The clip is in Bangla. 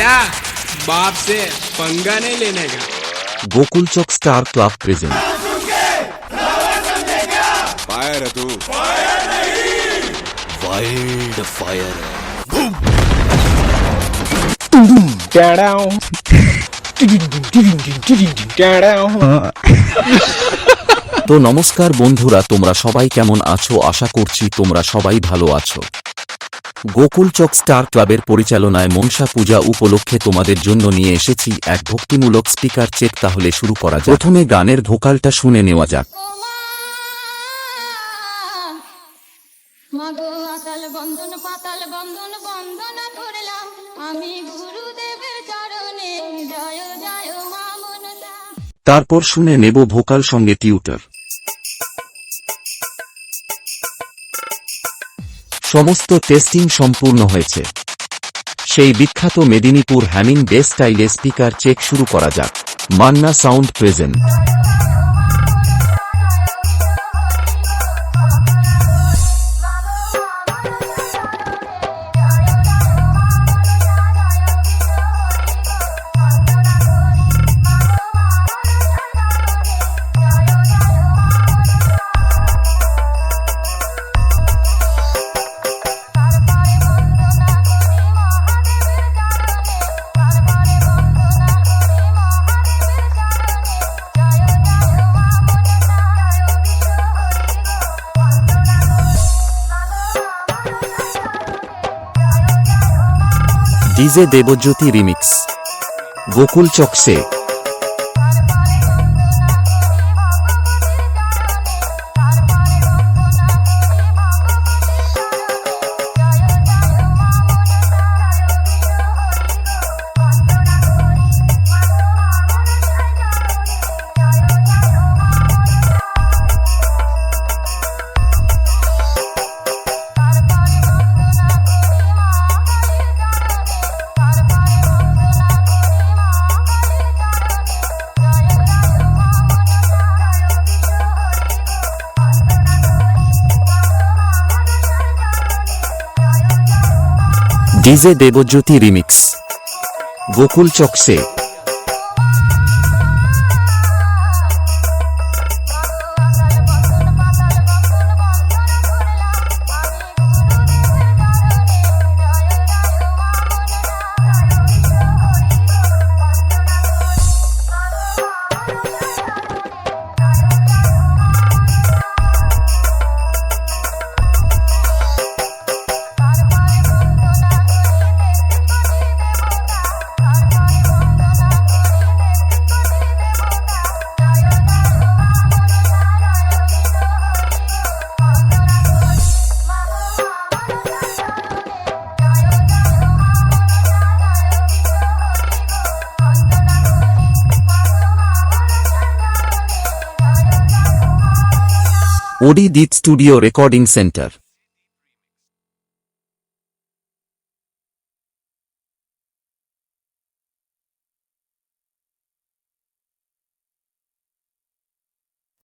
बेटा बाप से पंगा नहीं लेने का। गोकुल चौक स्टार क्लब प्रेजेंट फायर है तू, वाइल्ड फायर তো নমস্কার বন্ধুরা, তোমরা সবাই কেমন আছো? আশা করছি তোমরা সবাই ভালো আছো। গোকুল চক স্টার ক্লাবের পরিচালনায় মনসা পূজা উপলক্ষে তোমাদের জন্য নিয়ে এসেছি এক ভক্তিমূলক স্পিকার চেক। তাহলে শুরু করা যাক। প্রথমে গানের ভোকালটা শুনে নেওয়া যাক। মাগো আকাল বন্ধন পাতাল বন্ধন বন্দনা করলাম আমি গুরুদেবের চরণে, জয় জয় মা মনসা। তারপর শুনে নেব ভোকাল সঙ্গে টিউটার। সমস্ত টেস্টিং সম্পূর্ণ হয়েছে। সেই বিখ্যাত Medinipur humming bass style speaker check শুরু করা যাক। Manna sound present. DJ Debjyoti remix Gokul Chowk से। डीजे देवज्योति रिमिक्स गोकुल चौक से। OD Deep studio recording centre.